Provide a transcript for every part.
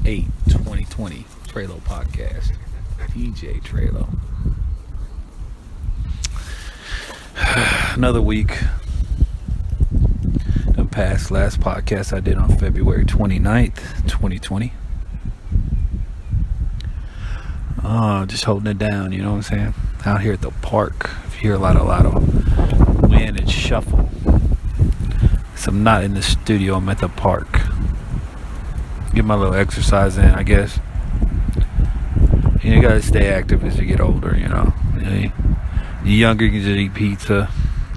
8/2020 Treylow podcast. DJ Treylow. Another week done passed. Last podcast I did on February 29th, 2020. Just holding it down, you know what I'm saying? Out here at the park. If you hear a lot of wind and shuffle. So I'm not in the studio, I'm at the park. Get my little exercise in, I guess. You gotta stay active as you get older, you know. The younger, you can just eat pizza,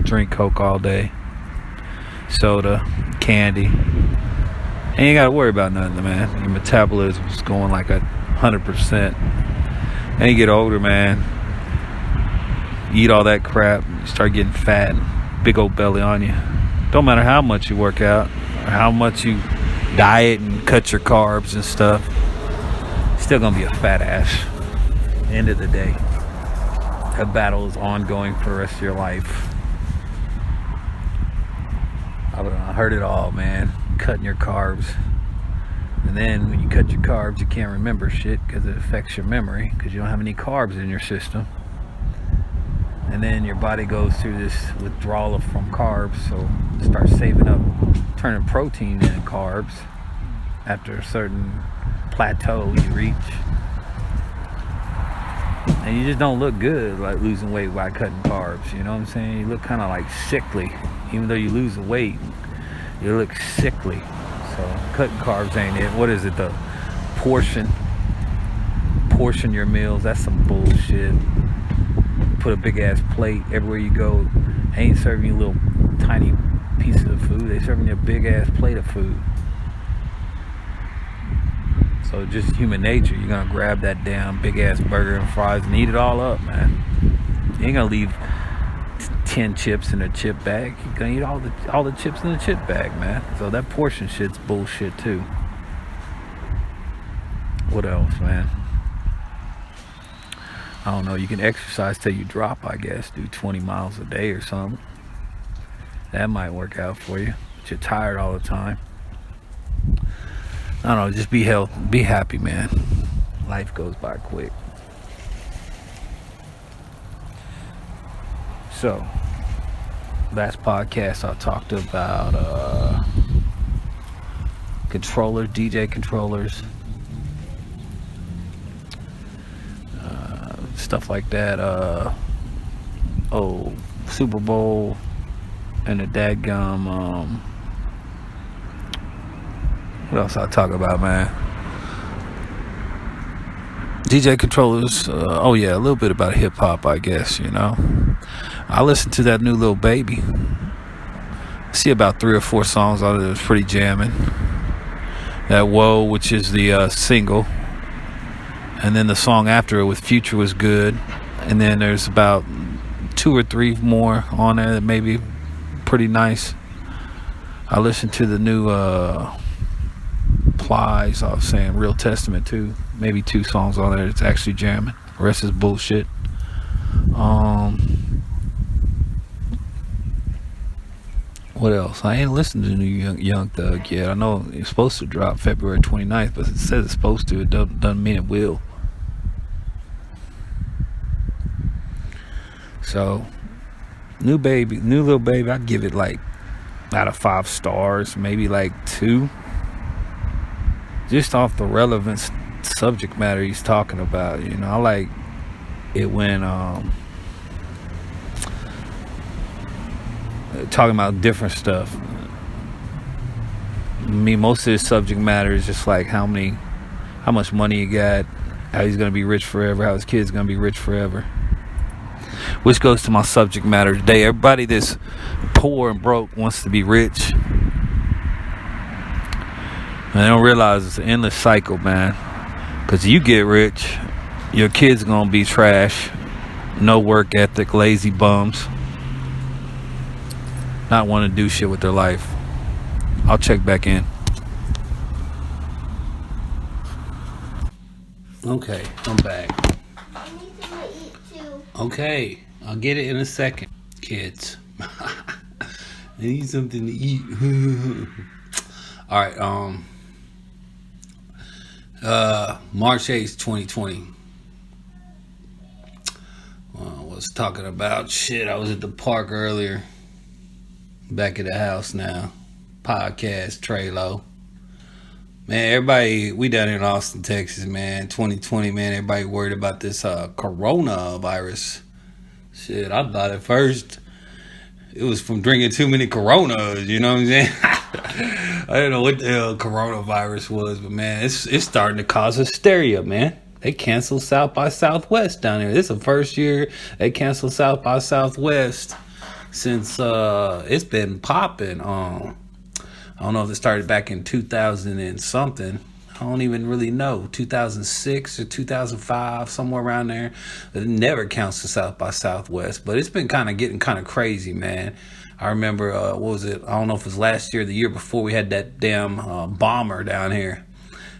drink Coke all day, soda, candy. And you ain't gotta worry about nothing, man. Your metabolism's going like 100%. And you get older, man. You eat all that crap, you start getting fat, big old belly on you. Don't matter how much you work out, or how much you diet and cut your carbs and stuff. Still gonna be a fat ass. End of the day, that battle is ongoing for the rest of your life. I heard it all, man. Cutting your carbs, and then when you cut your carbs, you can't remember shit because it affects your memory because you don't have any carbs in your system. And then your body goes through this withdrawal from carbs, so start saving up, turning protein into carbs after a certain plateau you reach. And you just don't look good like losing weight by cutting carbs, you know what I'm saying? You look kind of like sickly. Even though you lose the weight, you look sickly. So cutting carbs ain't it. What is it, the portion your meals? That's some bullshit. Put a big ass plate everywhere you go. They ain't serving you little tiny pieces of food. They serving you a big ass plate of food. So just human nature, you're gonna grab that damn big ass burger and fries and eat it all up, man. You ain't gonna leave 10 chips in a chip bag. You're gonna eat all the chips in the chip bag, man. So that portion shit's bullshit too. What else, man? I don't know, you can exercise till you drop, I guess. Do 20 miles a day or something. That might work out for you. But you're tired all the time. I don't know, just be healthy, be happy, man. Life goes by quick. So, last podcast I talked about controllers, DJ controllers. Stuff like that. Super Bowl and the dadgum. What else I talk about, man? DJ controllers. A little bit about hip hop, I guess. You know, I listened to that new Lil Baby. I see about 3 or 4 songs on it. It was pretty jamming. That Whoa, which is the single. And then the song after it with Future was good. And then there's about 2 or 3 more on there that may be pretty nice. I listened to the new Plies. I was saying Real Testament too. Maybe 2 songs on there that's actually jamming. The rest is bullshit. What else? I ain't listened to the new Young Thug yet. I know it's supposed to drop February 29th, but it says it's supposed to. It doesn't mean it will. So, new Lil Baby, I'd give it like out of 5 stars, maybe like 2. Just off the relevant subject matter he's talking about, you know. I like it when talking about different stuff. I mean, most of his subject matter is just like how much money he got, how he's gonna be rich forever, how his kid's gonna be rich forever. Which goes to my subject matter today. Everybody that's poor and broke wants to be rich. And they don't realize it's an endless cycle, man. Because you get rich, your kids gonna be trash, no work ethic, lazy bums, not want to do shit with their life. I'll check back in. Okay, I'm back. I need something to eat too. Okay, I'll get it in a second, kids. I need something to eat. All right, March 8th, 2020. I was talking about shit. I was at the park earlier. Back at the house now. Podcast, treylow. Man, everybody, we down here in Austin, Texas, man. 2020, man. Everybody worried about this coronavirus. Shit, I thought at first it was from drinking too many Coronas, you know what I'm saying? I didn't know what the hell coronavirus was, but man, it's starting to cause hysteria, man. They canceled South by Southwest down here. This is the first year they canceled South by Southwest since it's been popping. I don't know if it started back in 2000 and something. I don't even really know. 2006 or 2005, somewhere around there. It never counts to South by Southwest, but it's been getting kind of crazy, man. I remember, what was it? I don't know if it was last year or the year before, we had that damn bomber down here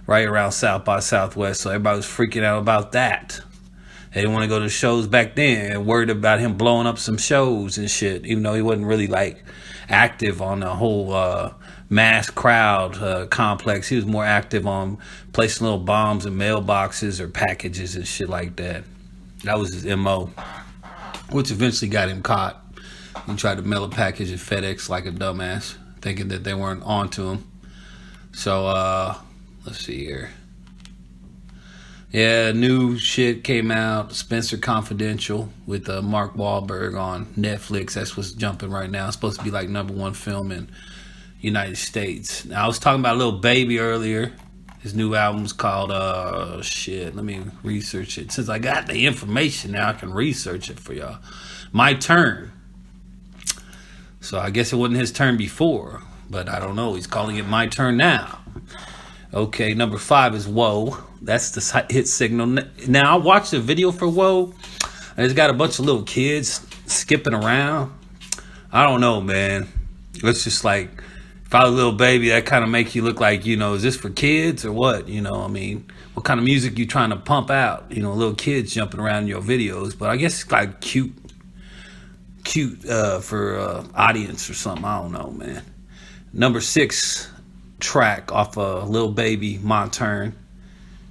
right around South by Southwest. So everybody was freaking out about that. They didn't want to go to shows back then and worried about him blowing up some shows and shit, even though he wasn't really like active on the whole mass crowd complex. He was more active on placing little bombs in mailboxes or packages and shit like that. That was his MO, which eventually got him caught. He tried to mail a package at FedEx like a dumbass, thinking that they weren't onto him. So, let's see here. Yeah, new shit came out, Spencer Confidential, with Mark Wahlberg on Netflix. That's what's jumping right now. It's supposed to be like #1 film in United States. Now, I was talking about Lil Baby earlier. His new album's called, let me research it. Since I got the information now, I can research it for y'all. My Turn. So I guess it wasn't his turn before, but I don't know. He's calling it My Turn now. Okay, number 5 is Whoa. That's the hit signal. Now, I watched the video for Whoa, and it's got a bunch of little kids skipping around. I don't know, man. It's just like, if I was a little baby, that kind of make you look like, is this for kids or what? I mean, what kind of music you trying to pump out? Little kids jumping around in your videos. But I guess it's like cute for audience or something. I don't know, man. Number 6 track off Lil Baby, My Turn.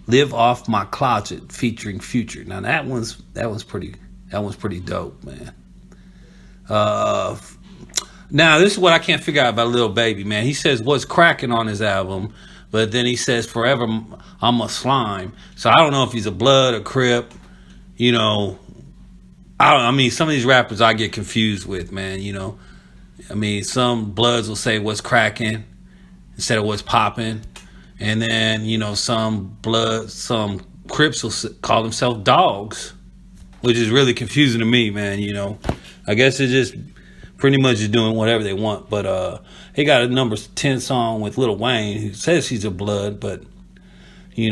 Live Off My Closet featuring Future. Now that one's pretty dope, man. Now, this is what I can't figure out about Lil Baby, man. He says what's cracking on his album, but then he says forever I'm a slime. So I don't know if he's a blood or crip. I mean, some of these rappers I get confused with, man. I mean, some bloods will say what's cracking instead of what's popping. And then, some crips will call themselves dogs, which is really confusing to me, man. I guess it's just pretty much just doing whatever they want. But he got a number 10 song with Lil Wayne, who says he's a blood, but he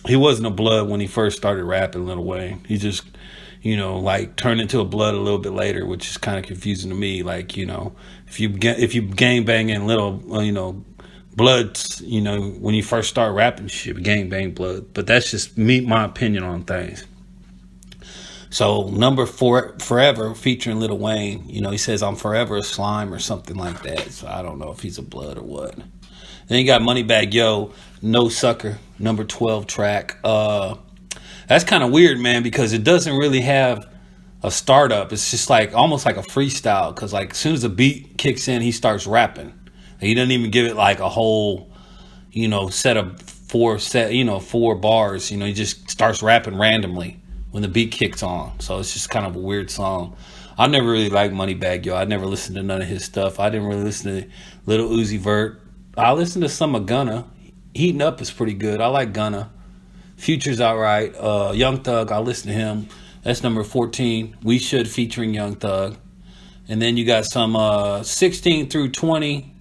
wasn't a blood when he first started rapping. Lil Wayne, he just like turned into a blood a little bit later, which is kind of confusing to me. Like, if you gang banging little bloods, when you first start rapping shit, gang bang blood. But that's just my opinion on things. So number 4, Forever, featuring Lil Wayne. He says I'm forever a slime or something like that. So I don't know if he's a blood or what. Then you got Moneybagg Yo, No Sucker, number 12 track. That's kind of weird, man, because it doesn't really have a startup. It's just like almost like a freestyle, because like as soon as the beat kicks in, he starts rapping. He doesn't even give it like a whole, set of 4 bars. He just starts rapping randomly when the beat kicks on. So it's just kind of a weird song. I never really liked Moneybagg Yo. I never listened to none of his stuff. I didn't really listen to Lil Uzi Vert. I listened to some of Gunna. Heating Up is pretty good. I like Gunna. Future's alright. Young Thug, I listen to him. That's number 14. We Should, featuring Young Thug. And then you got some 16 through 20.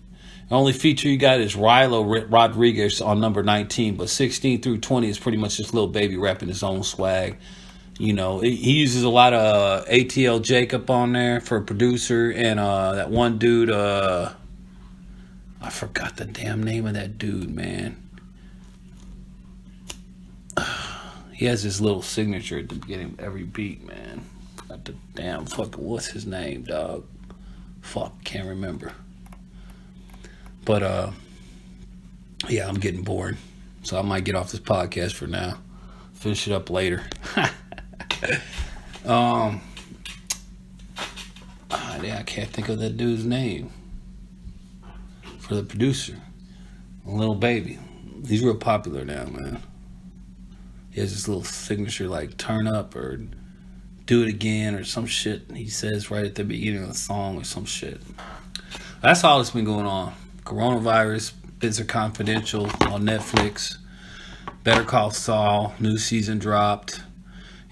The only feature you got is Rilo Rodriguez on number 19. But 16 through 20 is pretty much just Lil Baby rapping his own swag. He uses a lot of ATL Jacob on there for a producer. And that one dude, I forgot the damn name of that dude, man. He has this little signature at the beginning of every beat, man. Got the damn fucking, what's his name, dog? Fuck, can't remember. But, yeah, I'm getting bored. So I might get off this podcast for now. Finish it up later. I can't think of that dude's name. For the producer. Little Baby. He's real popular now, man. He has this little signature like turn up or do it again or some shit he says right at the beginning of the song or some shit. That's all that's been going on. Coronavirus, Bits Are Confidential on Netflix. Better Call Saul, new season dropped.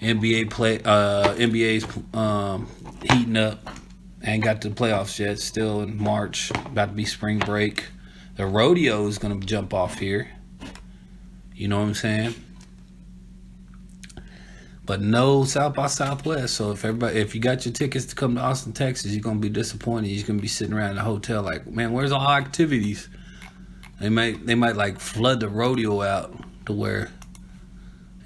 NBA's heating up. Ain't got to the playoffs yet. Still in March. About to be spring break. The rodeo is gonna jump off here. You know what I'm saying? But no South by Southwest. So if you got your tickets to come to Austin, Texas, you're gonna be disappointed. You're gonna be sitting around in the hotel like, man, where's all activities? They might like flood the rodeo out to where,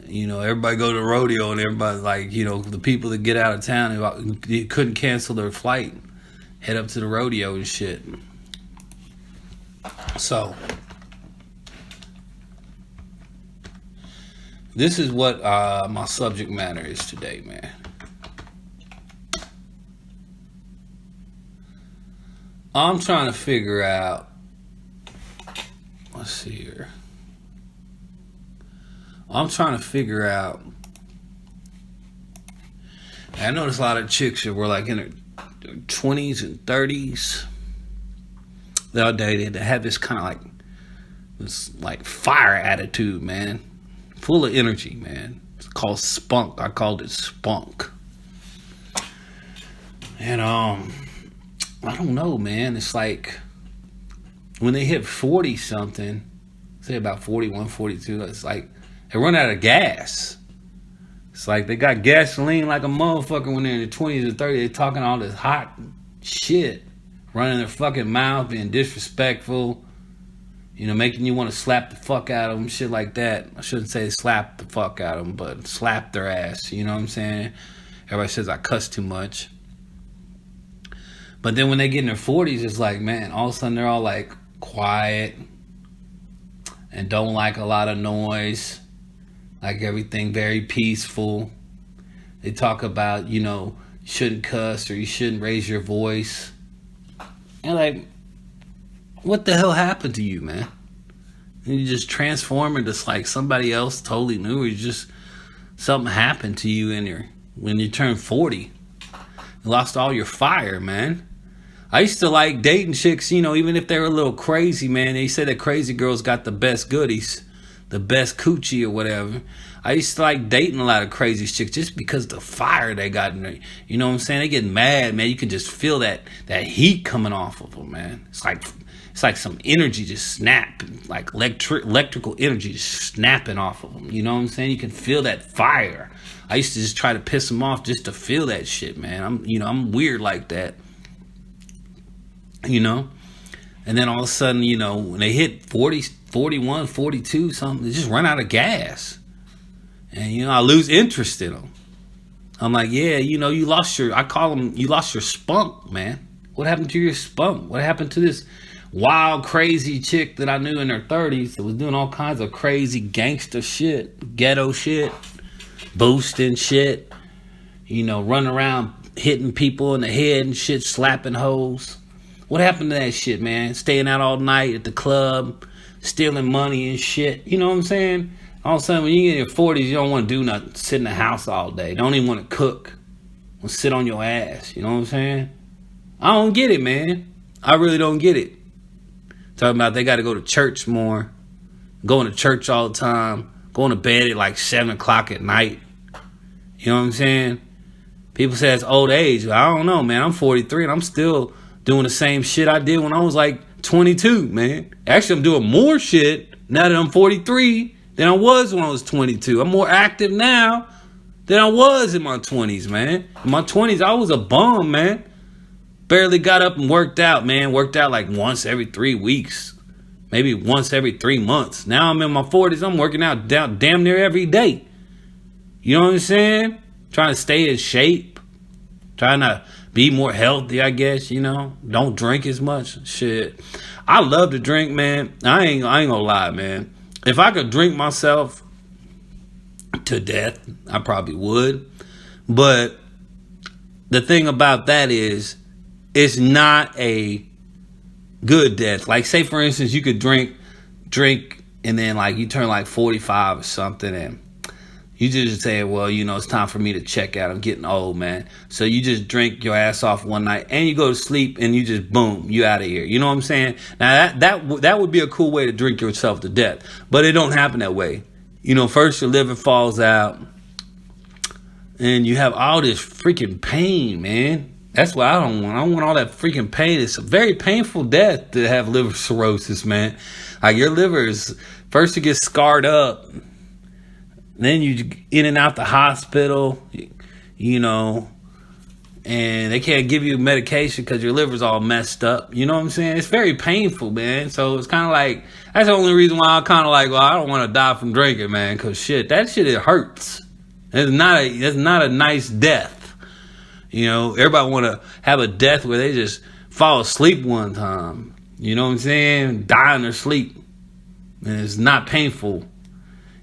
you know, everybody go to the rodeo and everybody like, you know, the people that get out of town who couldn't cancel their flight head up to the rodeo and shit. So this is what my subject matter is today, man. I'm trying to figure out, let's see here. I'm trying to figure out, I notice a lot of chicks that were like in their 20s and 30s that I dated that have this kind of like, this like fire attitude, man. Full of energy, man. It's called spunk. I called it spunk. And I don't know, man. It's like when they hit 40 something, say about 41, 42, it's like they run out of gas. It's like they got gasoline like a motherfucker when they're in their 20s or 30s. They're talking all this hot shit, running their fucking mouth, being disrespectful, you know, making you want to slap the fuck out of them, shit like that. I shouldn't say slap the fuck out of them, but slap their ass, you know what I'm saying? Everybody says I cuss too much. But then when they get in their 40s, it's like, man, all of a sudden they're all like quiet and don't like a lot of noise. Like everything very peaceful. They talk about, you know, you shouldn't cuss or you shouldn't raise your voice. And like, what the hell happened to you, man? And you just transform into like somebody else totally new, or you just something happened to you when you turn 40. You lost all your fire, man. I used to like dating chicks, you know, even if they were a little crazy, man. They say that crazy girls got the best goodies, the best coochie or whatever. I used to like dating a lot of crazy chicks just because the fire they got in there. You know what I'm saying? They get mad, man. You can just feel that heat coming off of them, man. It's like some energy just snapping, like electrical energy just snapping off of them. You know what I'm saying? You can feel that fire. I used to just try to piss them off just to feel that shit, man. I'm weird like that. You know? And then all of a sudden, you know, when they hit 40, 41, 42, something, they just run out of gas. And, you know, I lose interest in them. I'm like, yeah, you know, you lost your spunk, man. What happened to your spunk? What happened to this wild, crazy chick that I knew in her 30s that was doing all kinds of crazy gangster shit, ghetto shit, boosting shit, you know, running around hitting people in the head and shit, slapping hoes. What happened to that shit, man? Staying out all night at the club, stealing money and shit. You know what I'm saying? All of a sudden, when you get in your 40s, you don't want to do nothing. Sit in the house all day. Don't even want to cook. Want to sit on your ass. You know what I'm saying? I don't get it, man. I really don't get it. Talking about they got to go to church more. Going to church all the time. Going to bed at like 7 o'clock at night. You know what I'm saying? People say it's old age. I don't know, man. I'm 43 and I'm still doing the same shit I did when I was like 22, man. Actually, I'm doing more shit now that I'm 43 than I was when I was 22. I'm more active now than I was in my 20s, man. In my 20s, I was a bum, man. Barely got up and worked out, man. Worked out like once every 3 weeks. Maybe once every 3 months. Now I'm in my 40s. I'm working out damn near every day. You know what I'm saying? Trying to stay in shape. Trying to be more healthy, I guess, you know. Don't drink as much. Shit. I love to drink, man. I ain't gonna lie, man. if I could drink myself to death, I probably would. But the thing about that is, it's not a good death. Like, say for instance, you could drink, and then like you turn like 45 or something, and you just say, well, it's time for me to check out. I'm getting old, man. So you just drink your ass off one night and you go to sleep and you just, boom, you out of here. You know what I'm saying? Now that would be a cool way to drink yourself to death, but it don't happen that way. First your liver falls out and you have all this freaking pain, man. That's what I don't want. I don't want all that freaking pain. It's a very painful death to have liver cirrhosis, man. Like, your liver is, first it gets scarred up. Then you in and out the hospital, and they can't give you medication because your liver's all messed up. You know what I'm saying? It's very painful, man. So it's kind of like, that's the only reason why I'm kind of like, well, I don't want to die from drinking, man. Because that shit, it hurts. It's not a nice death. Everybody want to have a death where they just fall asleep one time. You know what I'm saying? Die in their sleep. And it's not painful.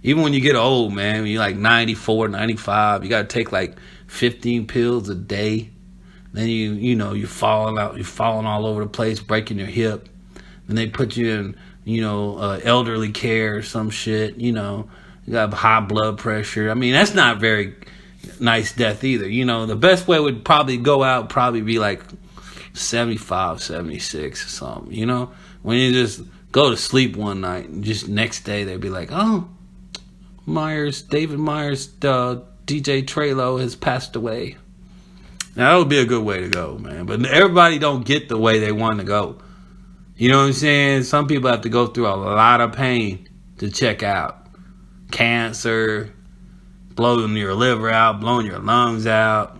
Even when you get old, man, when you're like 94, 95, you got to take like 15 pills a day. Then you're falling out, you're falling all over the place, breaking your hip. Then they put you in, elderly care or some shit. You got high blood pressure. I mean, that's not very nice death either. The best way would probably go out, probably be like 75, 76 or something, when you just go to sleep one night and just next day they'd be like, oh, David Myers, DJ Treylow has passed away. Now, that would be a good way to go, man. But everybody don't get the way they want to go. You know what I'm saying? Some people have to go through a lot of pain to check out. Cancer, blowing your liver out, blowing your lungs out.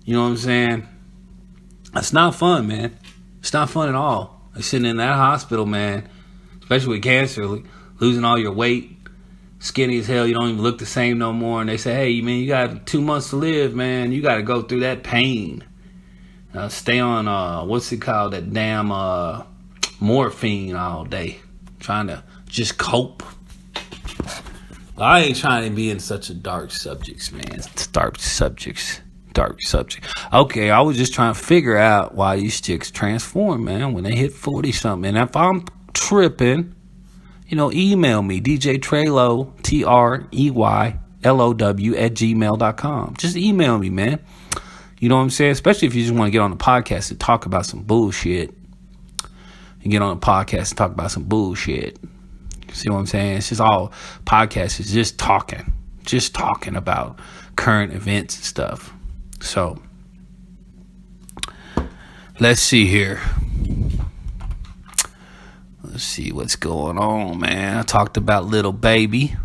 You know what I'm saying? That's not fun, man. It's not fun at all. Like sitting in that hospital, man, especially with cancer, losing all your weight. Skinny as hell, you don't even look the same no more, and they say, hey, man, you got 2 months to live, man. You got to go through that pain. Stay on what's it called, that damn morphine all day, trying to just cope. I ain't trying to be in such a dark subjects, man. Dark subject. Okay, I was just trying to figure out why these chicks transform, man, when they hit 40 something. And if I'm tripping, email me, DJ Treylow, TREYLOW @gmail.com. Just email me, man. You know what I'm saying? Especially if you just want to get on the podcast and talk about some bullshit. You get on the podcast and talk about some bullshit. See what I'm saying? It's just all podcasts is just talking about current events and stuff. So, let's see here. Let's see what's going on, man. I talked about Little Baby.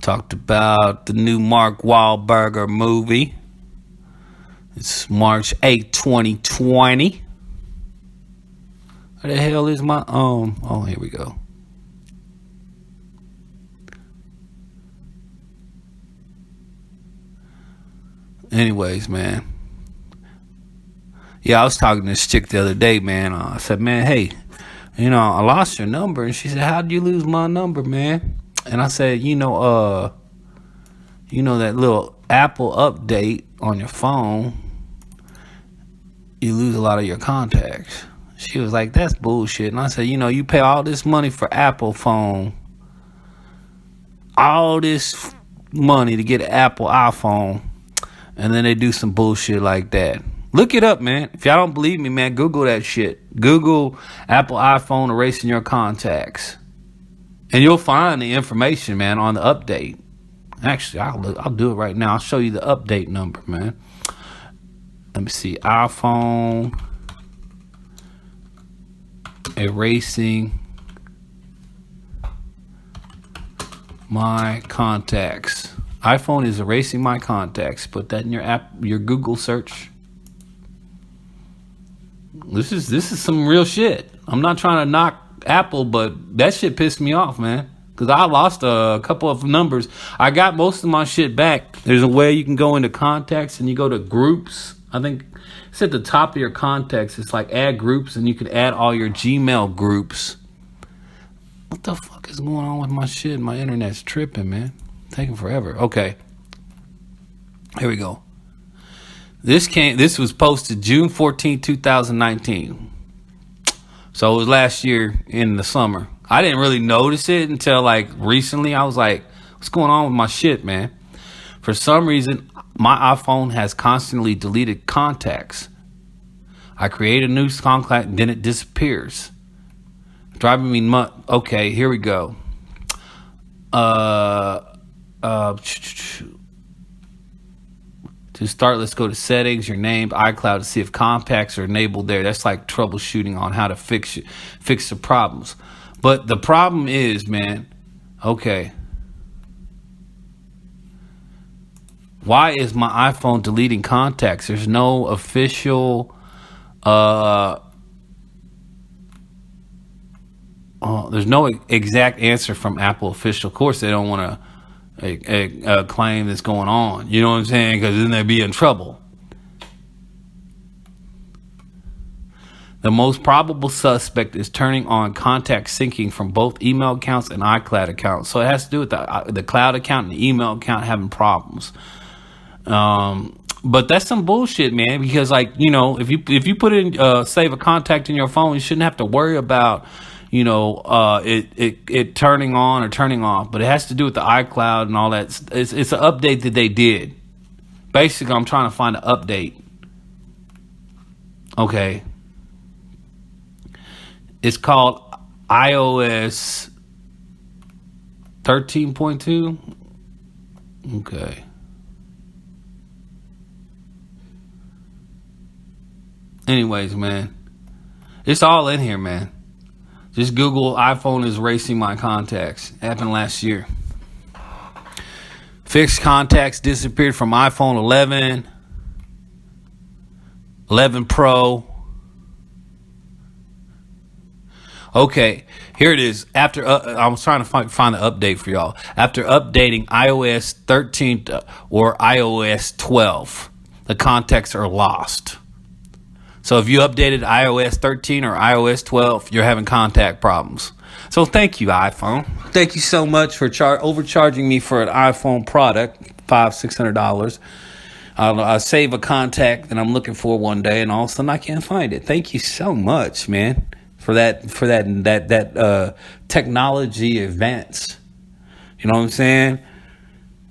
Talked about the new Mark Wahlberg movie. It's March 8th, 2020. Where the hell is my oh, here we go. Anyways, man. Yeah, I was talking to this chick the other day, man. I said, man, hey, I lost your number. And she said, how'd you lose my number, man? And I said, that little Apple update on your phone, you lose a lot of your contacts. She was like, that's bullshit. And I said, you pay all this money for Apple phone, all this money to get an Apple iPhone, and then they do some bullshit like that. Look it up, man. If y'all don't believe me, man, Google that shit. Google Apple iPhone erasing your contacts. And you'll find the information, man, on the update. Actually, I'll do it right now. I'll show you the update number, man. Let me see. iPhone erasing my contacts. iPhone is erasing my contacts. Put that in your Google search. This is some real shit. I'm not trying to knock Apple, but that shit pissed me off, man. Because I lost a couple of numbers. I got most of my shit back. There's a way you can go into contacts and you go to groups. I think it's at the top of your contacts. It's like add groups, and you can add all your Gmail groups. What the fuck is going on with my shit? My internet's tripping, man. Taking forever. Okay. Here we go. This was posted June 14, 2019. So it was last year in the summer. I didn't really notice it until like recently. I was like, what's going on with my shit, man? For some reason, my iPhone has constantly deleted contacts. I create a new contact and then it disappears. Driving me nuts. Okay, here we go. To start, let's go to settings, your name, iCloud, to see if contacts are enabled there. That's like troubleshooting on how to fix the problems. But the problem is, man, okay. Why is my iPhone deleting contacts? There's no official there's no exact answer from Apple official. Of course, they don't want to claim that's going on. You know what I'm saying? Because then they'd be in trouble. The most probable suspect is turning on contact syncing from both email accounts and iCloud accounts. So it has to do with the cloud account and the email account having problems. But that's some bullshit, man. Because like, you know, if you put in save a contact in your phone, you shouldn't have to worry about, you know, it turning on or turning off. But it has to do with the iCloud and all that. It's an update that they did. Basically, I'm trying to find an update. Okay. It's called iOS 13.2. Okay. Anyways, man, it's all in here, man. Just Google iPhone is erasing my contacts. Happened last year. Fixed contacts disappeared from iPhone 11, 11 Pro. Okay, here it is. After I was trying to find the update for y'all. After updating iOS 13 or iOS 12, the contacts are lost. So if you updated iOS 13 or iOS 12, you're having contact problems. So thank you, iPhone. Thank you so much for overcharging me for an iPhone product, $500-$600. I'll save a contact that I'm looking for one day, and all of a sudden I can't find it. Thank you so much, man, for that technology advance. You know what I'm saying?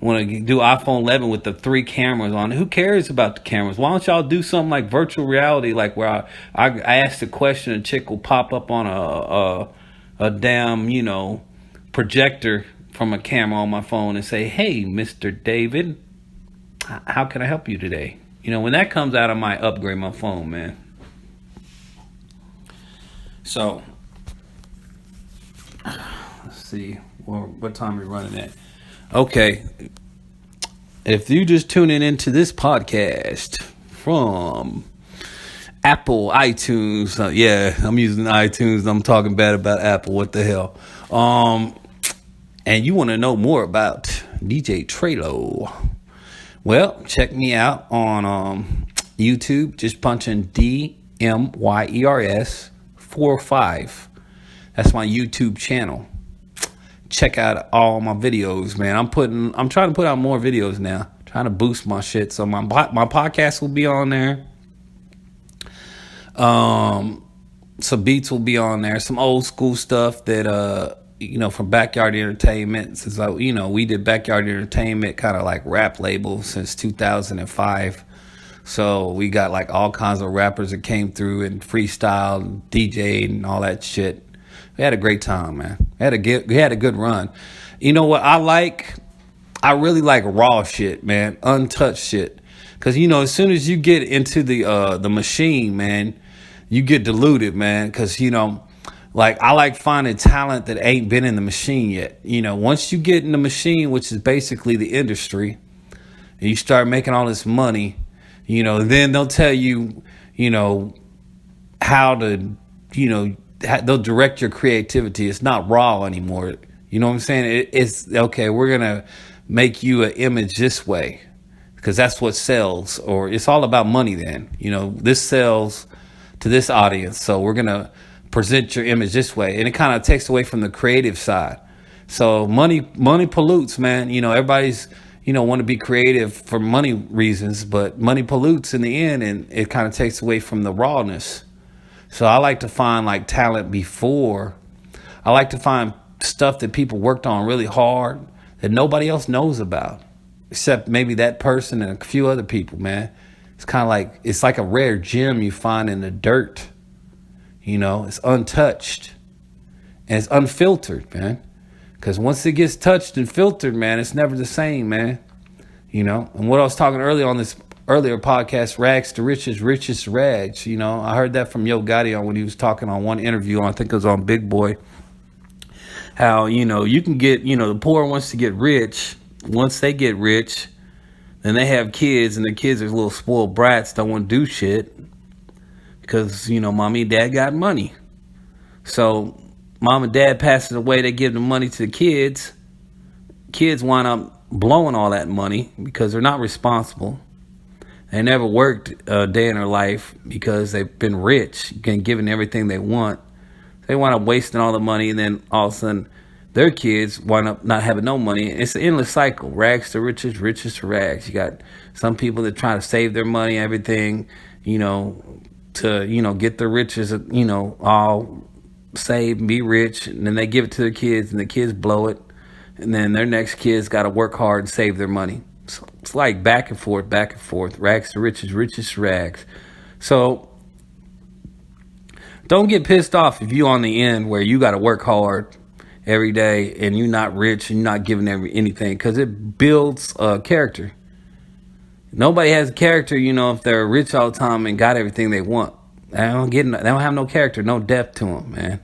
Want to do iPhone 11 with the 3 cameras on it. Who cares about the cameras? Why don't y'all do something like virtual reality, like where I ask a question, a chick will pop up on a damn, you know, projector from a camera on my phone and say, "Hey, Mr. David, how can I help you today?" You know, when that comes out, I might upgrade my phone, man. So, let's see, what time are we running at? Okay, if you just tuning into this podcast from Apple iTunes, yeah, I'm using iTunes. I'm talking bad about Apple. What the hell? And you want to know more about DJ Treylow? Well, check me out on YouTube. Just punch in DMYERS45. That's my YouTube channel. Check out all my videos, man. I'm trying to put out more videos now. Trying to boost my shit. So my podcast will be on there. Some beats will be on there. Some old school stuff that you know, from Backyard Entertainment. Since you know, we did Backyard Entertainment kind of like rap label since 2005. So we got like all kinds of rappers that came through and freestyle, DJ, and all that shit. We had a great time, man. We had a good run. You know what I like? I really like raw shit, man. Untouched shit. Because, you know, as soon as you get into the machine, man, you get diluted, man. Because, you know, like I like finding talent that ain't been in the machine yet. You know, once you get in the machine, which is basically the industry, and you start making all this money, you know, then they'll tell you, you know, how to, you know, they'll direct your creativity. It's not raw anymore. You know what I'm saying? It's okay. We're going to make you an image this way because that's what sells, or it's all about money then. You know, this sells to this audience. So we're going to present your image this way, and it kind of takes away from the creative side. So money pollutes, man. Everybody's want to be creative for money reasons, but money pollutes in the end, and it kind of takes away from the rawness. So I like to find like talent before. I like to find stuff that people worked on really hard that nobody else knows about, except maybe that person and a few other people, man. It's kind of like, it's like a rare gem you find in the dirt. It's untouched and it's unfiltered, man. Because once it gets touched and filtered, man, it's never the same, man. And what I was talking earlier on this earlier podcast, rags to riches, riches to rags. I heard that from Yo Gotti when he was talking on one interview, I think it was on Big Boy. How, you can get, the poor wants to get rich. Once they get rich, then they have kids, and the kids are little spoiled brats, don't want to do shit. Because, mommy and dad got money. So mom and dad passes away, they give the money to the kids. Kids wind up blowing all that money because they're not responsible. They never worked a day in their life because they've been rich and given everything they want. They wind up wasting all the money, and then all of a sudden their kids wind up not having no money. It's an endless cycle. Rags to riches, riches to rags. You got some people that try to save their money, everything, to, get the riches, all saved and be rich. And then they give it to their kids, and the kids blow it. And then their next kids got to work hard and save their money. So it's like back and forth, rags to riches, riches to rags. So don't get pissed off if you on the end where you got to work hard every day and you're not rich and you're not giving anything, because it builds character. Nobody has character, if they're rich all the time and got everything they want. They don't have no character, no depth to them, man.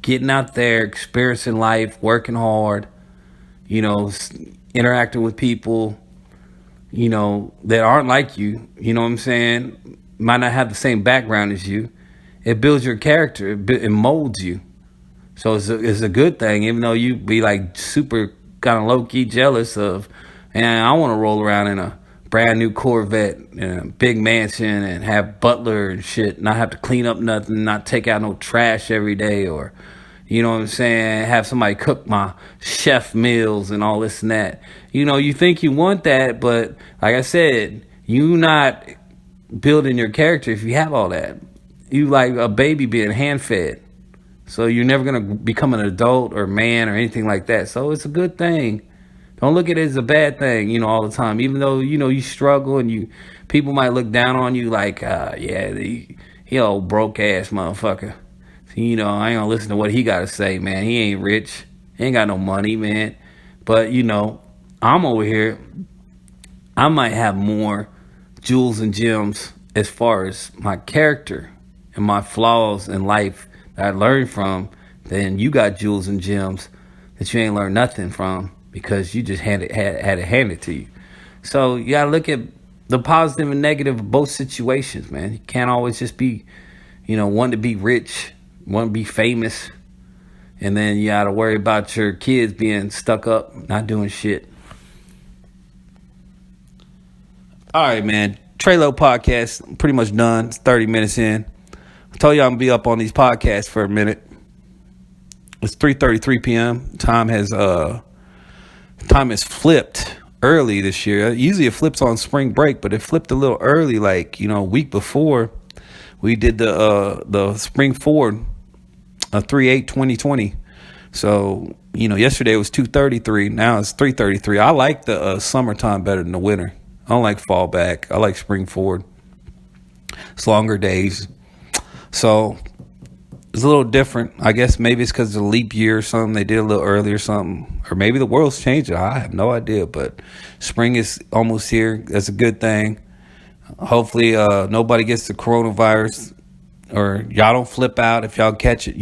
Getting out there, experiencing life, working hard, interacting with people, that aren't like you, what I'm saying? Might not have the same background as you. It builds your character. It molds you. So it's a good thing, even though you be like super kind of low-key jealous of, man, I want to roll around in a brand new Corvette and a big mansion and have butler and shit, not have to clean up nothing, not take out no trash every day, or, what I'm saying, have somebody cook my chef meals and all this and that. You think you want that, but like I said, you not building your character if you have all that. You like a baby being hand-fed. So you're never going to become an adult or man or anything like that. So it's a good thing. Don't look at it as a bad thing, all the time. Even though, you struggle and people might look down on you like, he old broke-ass motherfucker. So, I ain't going to listen to what he got to say, man. He ain't rich. He ain't got no money, man. But, I'm over here. I might have more jewels and gems as far as my character and my flaws in life that I learned from, then you got jewels and gems that you ain't learned nothing from because you just had it handed to you. So you gotta look at the positive and negative of both situations, man. You can't always just be, wanting to be rich, want to be famous, and then you gotta worry about your kids being stuck up, not doing shit. All right, man. Treylow podcast, pretty much done. It's 30 minutes in. I told you I'm going to be up on these podcasts for a minute. It's 3:33 p.m. Time has flipped early this year. Usually it flips on spring break, but it flipped a little early, like, a week before we did the spring forward, 3/8/2020. So, yesterday was 2:33. Now it's 3:33. I like the summertime better than the winter. I don't like fall back. I like spring forward. It's longer days. So it's a little different. I guess maybe it's because of the leap year or something. They did a little early or something. Or maybe the world's changing. I have no idea. But spring is almost here. That's a good thing. Hopefully nobody gets the coronavirus. Or y'all don't flip out if y'all catch it,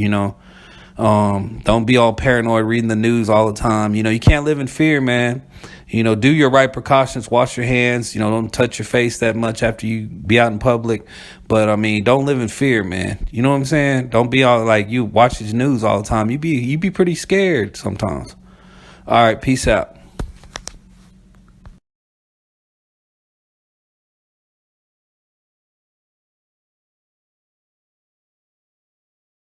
Don't be all paranoid reading the news all the time. You can't live in fear, man. Do your right precautions, wash your hands, don't touch your face that much after you be out in public. But don't live in fear, man. You know what I'm saying? Don't be all like you watch this news all the time. You be pretty scared sometimes. All right, peace out.